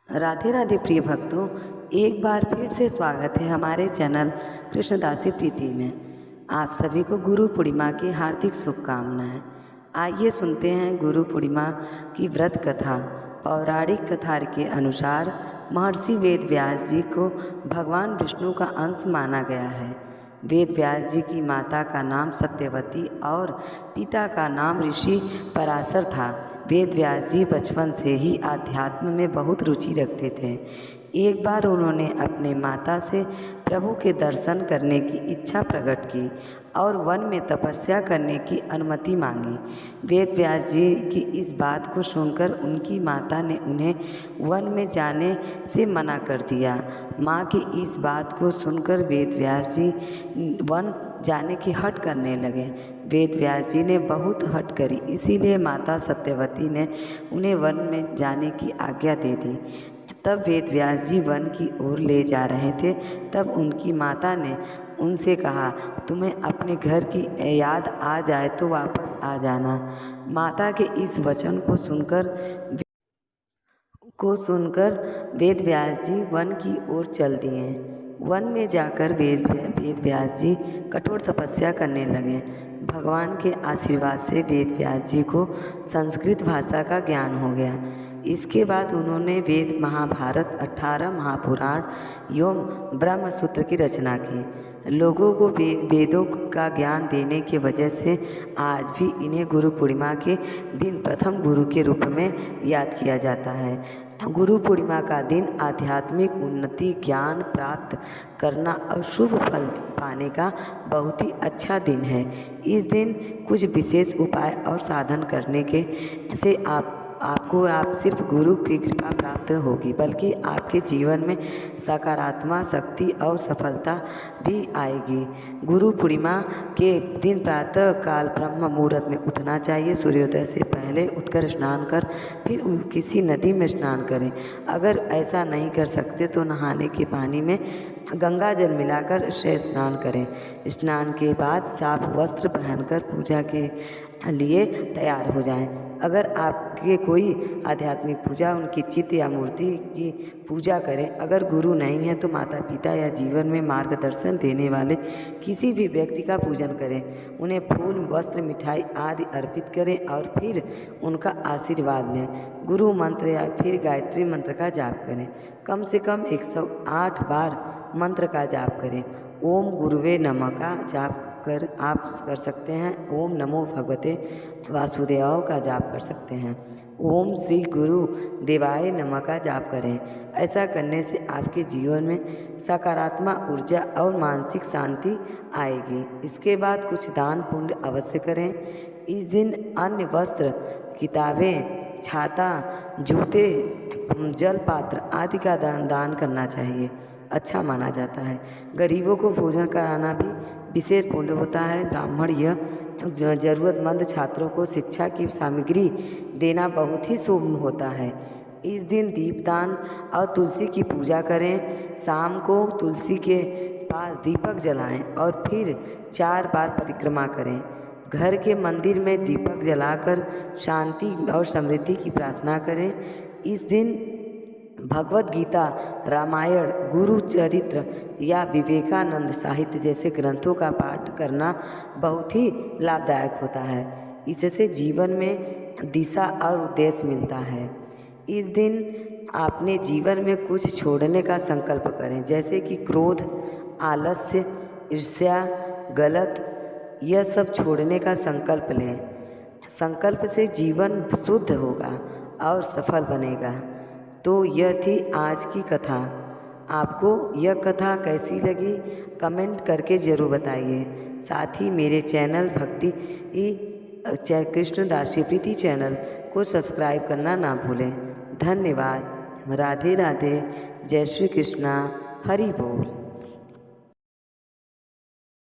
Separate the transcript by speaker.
Speaker 1: राधे राधे प्रिय भक्तों, एक बार फिर से स्वागत है हमारे चैनल कृष्णदासी प्रीति में। आप सभी को गुरु पूर्णिमा की हार्दिक शुभकामनाएं। आइए सुनते हैं गुरु पूर्णिमा की व्रत कथा। पौराणिक कथा के अनुसार महर्षि वेद व्यास जी को भगवान विष्णु का अंश माना गया है। वेद व्यास जी की माता का नाम सत्यवती और पिता का नाम ऋषि पराशर था। वेद व्यास जी बचपन से ही आध्यात्म में बहुत रुचि रखते थे। एक बार उन्होंने अपने माता से प्रभु के दर्शन करने की इच्छा प्रकट की और वन में तपस्या करने की अनुमति मांगी। वेद व्यास जी की इस बात को सुनकर उनकी माता ने उन्हें वन में जाने से मना कर दिया। माँ की इस बात को सुनकर वेद व्यास जी वन जाने की हट करने लगे। वेद व्यास जी ने बहुत हट करी, इसीलिए माता सत्यवती ने उन्हें वन में जाने की आज्ञा दे दी। तब वेद व्यास जी वन की ओर ले जा रहे थे, तब उनकी माता ने उनसे कहा, तुम्हें अपने घर की याद आ जाए तो वापस आ जाना। माता के इस वचन को सुनकर वेद व्यास जी वन की ओर चल दिए। वन में जाकर वेद व्यास जी कठोर तपस्या करने लगे। भगवान के आशीर्वाद से वेद व्यास जी को संस्कृत भाषा का ज्ञान हो गया। इसके बाद उन्होंने वेद, महाभारत, 18 महापुराण एवं ब्रह्म सूत्र की रचना की। लोगों को वेदों का ज्ञान देने की वजह से आज भी इन्हें गुरु पूर्णिमा के दिन प्रथम गुरु के रूप में याद किया जाता है। गुरु पूर्णिमा का दिन आध्यात्मिक उन्नति, ज्ञान प्राप्त करना और शुभ फल पाने का बहुत ही अच्छा दिन है। इस दिन कुछ विशेष उपाय और साधन करने के से आपको सिर्फ गुरु की कृपा प्राप्त होगी, बल्कि आपके जीवन में सकारात्मक शक्ति और सफलता भी आएगी। गुरु पूर्णिमा के दिन प्रातः काल ब्रह्म मुहूर्त में उठना चाहिए। सूर्योदय से पहले उठकर स्नान कर फिर किसी नदी में स्नान करें। अगर ऐसा नहीं कर सकते तो नहाने के पानी में गंगा जल मिलाकर से स्नान करें। स्नान के बाद साफ वस्त्र पहनकर पूजा के लिए तैयार हो जाएं। अगर आपके कोई आध्यात्मिक पूजा, उनकी चित्र या मूर्ति की पूजा करें। अगर गुरु नहीं है तो माता पिता या जीवन में मार्गदर्शन देने वाले किसी भी व्यक्ति का पूजन करें। उन्हें फूल, वस्त्र, मिठाई आदि अर्पित करें और फिर उनका आशीर्वाद लें। गुरु मंत्र या फिर गायत्री मंत्र का जाप करें। कम से कम 108 बार मंत्र का जाप करें। ओम गुरुवे नमः का जाप कर आप कर सकते हैं। ओम नमो भगवते वासुदेवाय का जाप कर सकते हैं। ओम श्री गुरु देवाय नमः का जाप करें। ऐसा करने से आपके जीवन में सकारात्मक ऊर्जा और मानसिक शांति आएगी। इसके बाद कुछ दान पुण्य अवश्य करें। इस दिन अन्य वस्त्र, किताबें, छाता, जूते, जल पात्र आदि का दान करना चाहिए, अच्छा माना जाता है। गरीबों को भोजन कराना भी विशेष पुण्य होता है। ब्राह्मण या जरूरतमंद छात्रों को शिक्षा की सामग्री देना बहुत ही शुभ होता है। इस दिन दीपदान और तुलसी की पूजा करें। शाम को तुलसी के पास दीपक जलाएं और फिर 4 बार परिक्रमा करें। घर के मंदिर में दीपक जलाकर शांति और समृद्धि की प्रार्थना करें। इस दिन भगवत गीता, रामायण, गुरु चरित्र या विवेकानंद साहित्य जैसे ग्रंथों का पाठ करना बहुत ही लाभदायक होता है। इससे जीवन में दिशा और उद्देश्य मिलता है। इस दिन अपने जीवन में कुछ छोड़ने का संकल्प करें, जैसे कि क्रोध, आलस्य, ईर्ष्या, गलत, यह सब छोड़ने का संकल्प लें। संकल्प से जीवन शुद्ध होगा और सफल बनेगा। तो यह थी आज की कथा। आपको यह कथा कैसी लगी कमेंट करके ज़रूर बताइए। साथ ही मेरे चैनल भक्ति कृष्णदासी प्रीति चैनल को सब्सक्राइब करना ना भूलें। धन्यवाद। राधे राधे। जय श्री कृष्णा। हरि बोल।